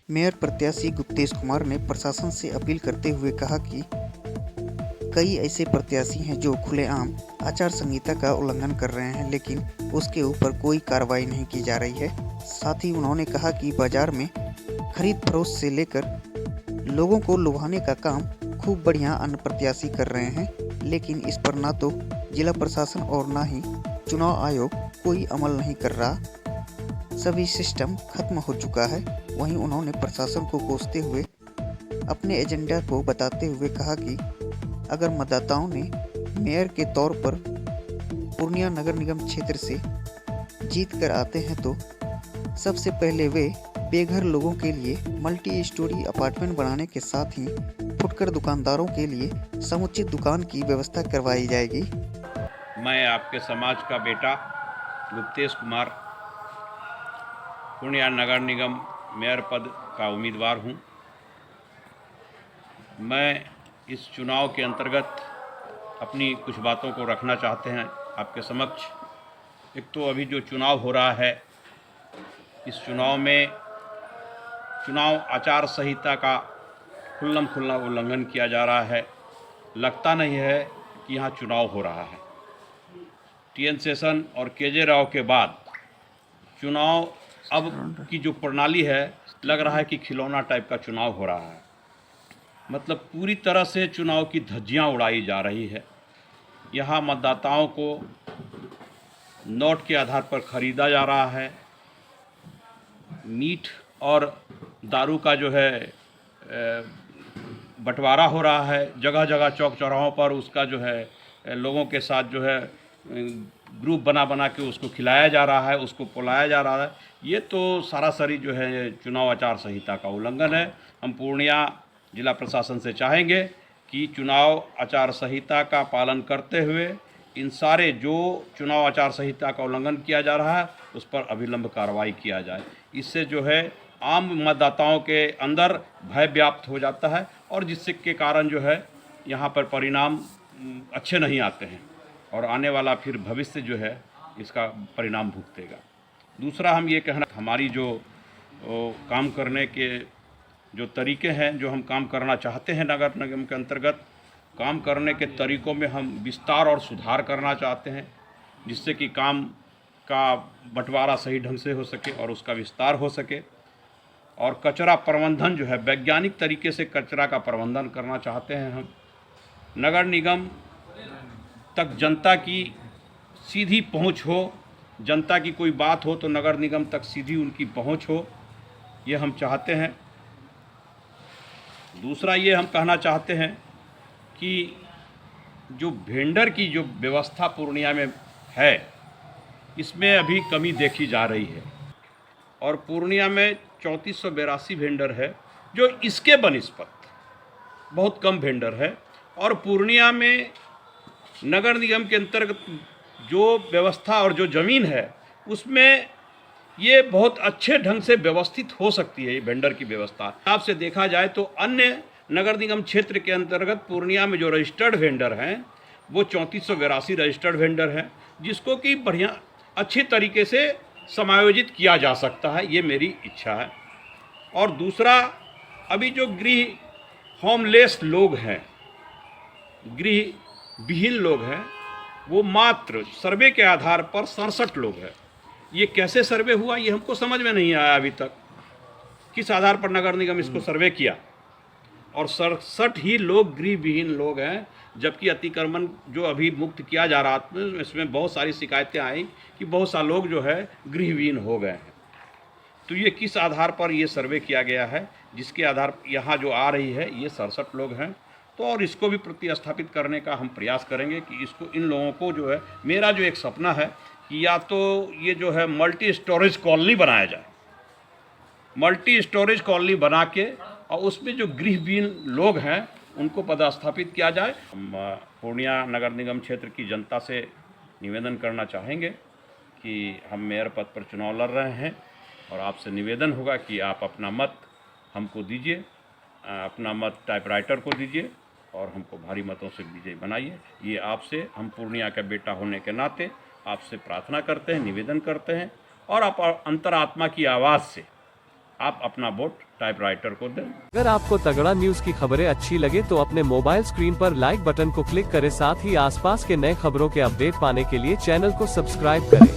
Mayor प्रत्याशी गुप्तेश कुमार ने प्रशासन से अपील करते हुए कहा कि कई ऐसे प्रत्याशी हैं जो खुलेआम आचार संहिता का उल्लंघन कर रहे हैं, लेकिन उसके ऊपर कोई कार्रवाई नहीं की जा रही है। साथ ही उन्होंने कहा कि बाजार में खरीद फरोख्त से लेकर लोगों को लुभाने का काम खूब बढ़िया अन्य प्रत्याशी कर रहे हैं, लेकिन इस पर ना तो जिला प्रशासन और ना ही चुनाव आयोग कोई अमल नहीं कर रहा। सभी सिस्टम खत्म हो चुका है। वहीं उन्होंने प्रशासन को कोसते हुए अपने एजेंडा को बताते हुए कहा कि अगर मतदाताओं ने मेयर के तौर पर पूर्णिया नगर निगम क्षेत्र से जीत कर आते हैं तो सबसे पहले वे बेघर लोगों के लिए मल्टी स्टोरी अपार्टमेंट बनाने के साथ ही फुटकर दुकानदारों के लिए समुचित दुकान की व्यवस्था करवाई जाएगी। मैं आपके समाज का बेटा गुप्तेश कुमार पूर्णिया नगर निगम मेयर पद का उम्मीदवार हूं। मैं इस चुनाव के अंतर्गत अपनी कुछ बातों को रखना चाहते हैं आपके समक्ष। एक तो अभी जो चुनाव हो रहा है, इस चुनाव में चुनाव आचार संहिता का खुल्लम खुल्ला उल्लंघन किया जा रहा है। लगता नहीं है कि यहाँ चुनाव हो रहा है। टीएन सेशन और केजे राव के बाद चुनाव अब की जो प्रणाली है, लग रहा है कि खिलौना टाइप का चुनाव हो रहा है। मतलब पूरी तरह से चुनाव की धज्जियां उड़ाई जा रही है। यहाँ मतदाताओं को नोट के आधार पर खरीदा जा रहा है। मीट और दारू का जो है बंटवारा हो रहा है। जगह जगह चौक चौराहों पर उसका जो है लोगों के साथ जो है ग्रुप बना बना के उसको खिलाया जा रहा है, उसको पिलाया जा रहा है। ये तो सरासरी जो है चुनाव आचार संहिता का उल्लंघन है। हम पूर्णिया जिला प्रशासन से चाहेंगे कि चुनाव आचार संहिता का पालन करते हुए इन सारे जो चुनाव आचार संहिता का उल्लंघन किया जा रहा है उस पर अभिलंब कार्रवाई किया जाए। इससे जो है आम मतदाताओं के अंदर भय व्याप्त हो जाता है और जिससे के कारण जो है यहाँ पर परिणाम अच्छे नहीं आते हैं और आने वाला फिर भविष्य जो है इसका परिणाम भुगतेगा। दूसरा हम ये कहना, हमारी जो काम करने के जो तरीके हैं, जो हम काम करना चाहते हैं नगर निगम के अंतर्गत, काम करने के तरीक़ों में हम विस्तार और सुधार करना चाहते हैं, जिससे कि काम का बंटवारा सही ढंग से हो सके और उसका विस्तार हो सके। और कचरा प्रबंधन जो है, वैज्ञानिक तरीके से कचरा का प्रबंधन करना चाहते हैं हम। नगर निगम तक जनता की सीधी पहुंच हो, जनता की कोई बात हो तो नगर निगम तक सीधी उनकी पहुंच हो, ये हम चाहते हैं। दूसरा ये हम कहना चाहते हैं कि जो वेंडर की जो व्यवस्था पूर्णिया में है, इसमें अभी कमी देखी जा रही है और पूर्णिया में 3482 वेंडर है, जो इसके बनिस्पत बहुत कम वेंडर है। और पूर्णिया में नगर निगम के अंतर्गत जो व्यवस्था और जो ज़मीन है उसमें ये बहुत अच्छे ढंग से व्यवस्थित हो सकती है। ये वेंडर की व्यवस्था हिसाब से देखा जाए तो अन्य नगर निगम क्षेत्र के अंतर्गत पूर्णिया में जो रजिस्टर्ड वेंडर हैं वो 3482 रजिस्टर्ड वेंडर हैं, जिसको कि बढ़िया अच्छी तरीके से समायोजित किया जा सकता है। ये मेरी इच्छा है। और दूसरा, अभी जो गृह होमलेस लोग हैं, गृह विहीन लोग हैं, वो मात्र सर्वे के आधार पर 67 लोग हैं। ये कैसे सर्वे हुआ ये हमको समझ में नहीं आया अभी तक। किस आधार पर नगर निगम इसको सर्वे किया? और 67 ही लोग गृह विहीन लोग हैं, जबकि अतिक्रमण जो अभी मुक्त किया जा रहा था इसमें बहुत सारी शिकायतें आई कि बहुत सारे लोग जो है गृह विहीन हो गए हैं। तो ये किस आधार पर ये सर्वे किया गया है, जिसके आधार यहाँ जो आ रही है ये 67 लोग हैं। तो और इसको भी प्रतिस्थापित करने का हम प्रयास करेंगे कि इसको, इन लोगों को जो है, मेरा जो एक सपना है कि या तो ये जो है मल्टी स्टोरेज कॉलोनी बनाया जाए, मल्टी स्टोरेज कॉलोनी बना के और उसमें जो गृहविहीन लोग हैं उनको पदस्थापित किया जाए। हम पूर्णिया नगर निगम क्षेत्र की जनता से निवेदन करना चाहेंगे कि हम मेयर पद पर चुनाव लड़ रहे हैं और आपसे निवेदन होगा कि आप अपना मत हमको दीजिए, अपना मत टाइपराइटर को दीजिए और हमको भारी मतों से विजयी बनाइए। ये आपसे, हम पूर्णिया का बेटा होने के नाते आपसे प्रार्थना करते हैं, निवेदन करते हैं और आप अंतरात्मा की आवाज़ से आप अपना वोट टाइपराइटर को दें। अगर आपको तगड़ा न्यूज की खबरें अच्छी लगे तो अपने मोबाइल स्क्रीन पर लाइक बटन को क्लिक करें, साथ ही आसपास के नए खबरों के अपडेट पाने के लिए चैनल को सब्सक्राइब करें।